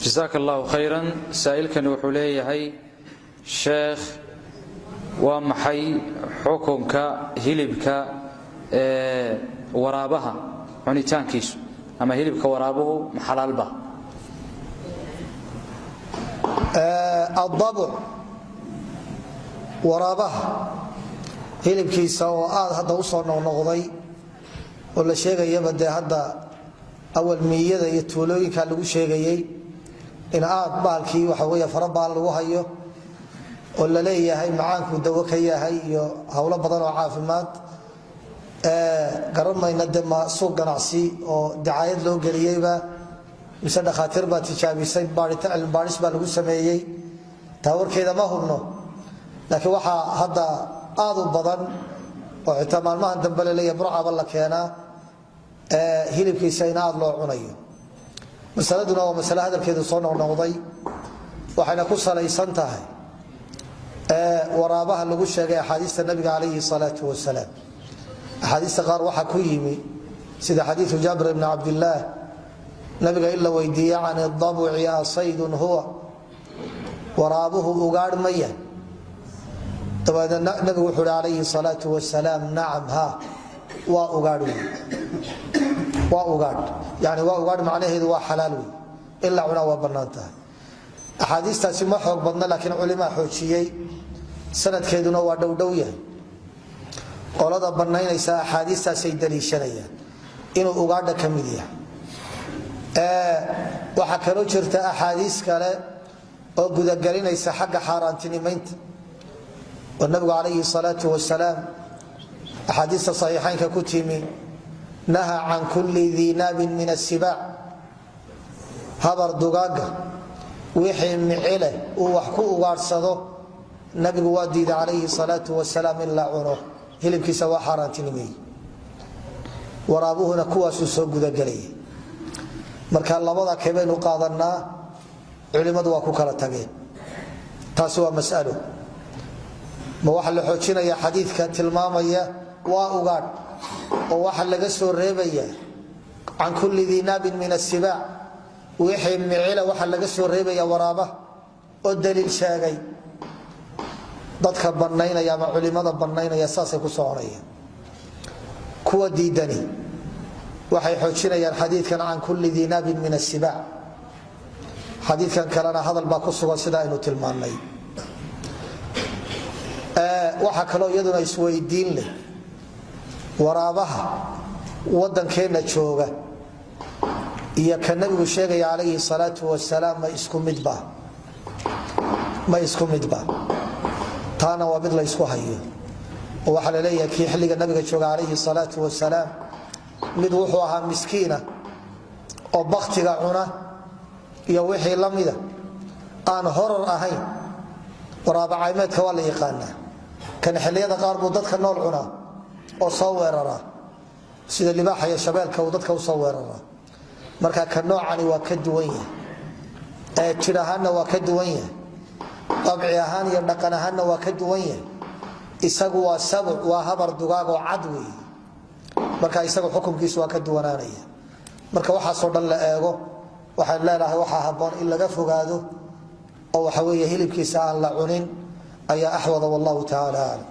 جزاك الله خيرا. سائلك وحليه هي شيخ ومحي حكمك هلبك ورابها عنيتان كيس أما هلبك ورابه محلال به الضبع ورابها هلبكيسا هذا وصلنا ونقضي ولا شيء يبدأ هذا أول مية يتولوي كان لو شيء إن بالكي وحويه فربان لو هيو ولا ليه هاي معاك ودوك هي هولا بدن وعافمات قررنا يندم سوق ganacsi oo dacaayad loo galiyayba mise dhaqaatiir baa tijaabisay baaris baa lagu sameeyay tawarkeeda ma hubno laakiin waxa hadda aad u badan oo xitaa maalmahan dambe leeyahay burcaba la keenaa hilibkiisa in aad loo cunayo masaladuna waa mas'ala hadalkeedu soo noqnoqday waxayna ku salaysan tahay waraabaha lagu sheegay axaadiista nabiga calayhi salaatu wasalaam axaadiista qaar waxa ku yimi sida xadiisu Jaabir ibn Abdullah nabiga illa weydiiyay can ad-dab'i asaydun huwa waraabuhu ugaar maya tabadana nabigu wuxuu calayhi salaatu wasalaam nacam ha wa ugaar يعني وقعد معناه هو حلال إلا عنا وبنانته أحاديث تسمى حق بدنا لكن علماء حوشيي سند كيدنا ودودوية قال هذا بناين ليس أحاديث سيد الشريعة إنه وقعد كمية وحكروا شرط أحاديث كلا أو جد قالين ليس حق حارنتني ميت والنبي عليه الصلاة والسلام أحاديث صحيحين ككتيمي نهى عن كل ذي ناب من السباع هبر دقاقة وحي معله ووحكو وارصده نبي واديد عليه الصلاة والسلام إلا عنه هلبك سوا حارنتنمي ورابوه نكواس سوق ذا قليه مركا الله وضع كبين وقاضنا علماء دواكو كلا تقين تاسوا مسأله ما وحل حوشنا يا حديث كتلمامية وأقاد وواحد لقى سو ريبيا عن كل ذي ناب من السباع ويحيى معيله واحد لقى سو ريبيا ورابه والدليل شاقي dadka banaynaya ama culimada banaynaya saasay ku soconayaan kuwa diidani waxay xoojinayaan xadiidkan aan kulli dinab min as-siba xadiidkan kalena hadal baa ku sugan sida aynu tilmaanay waxa kale oo iyaduna isweydiin leh waraabaha wadankeena jooga iyo kan nabigu sheegay calayhi salaatu wasalaam ma isku midba taana waa mid la isku hayo oo waxa la leeyahay kii xilliga nabiga jooga calayhi salaatu wasalaam mid wuxuu ahaa miskiina oo baqtiga cuna iyo wixii lamida aan horar ahayn waraaba caymeedka waa la yaqaanaa kan xilliyada qaar buu dadka nool cunaa oo soo weerara sida libaaxa iyo shabeelka uu dadka u soo weerara marka ka noocani waa ka duwan yahay jiraahana waa ka duwan yahay طبعي ahaan iyo dhaqan ahaanna waa ka duwan yahay isagu waa sabab waa habar dugaag oo cadwi marka isagu xukunkiisu waa ka duwanaanaya marka waxa soo dhan la eego waxa leedahay waxa haboon in laga fogaado oo waxa weeye hilibkiisa aan la cunin ayaa ahwada wallahu ta'ala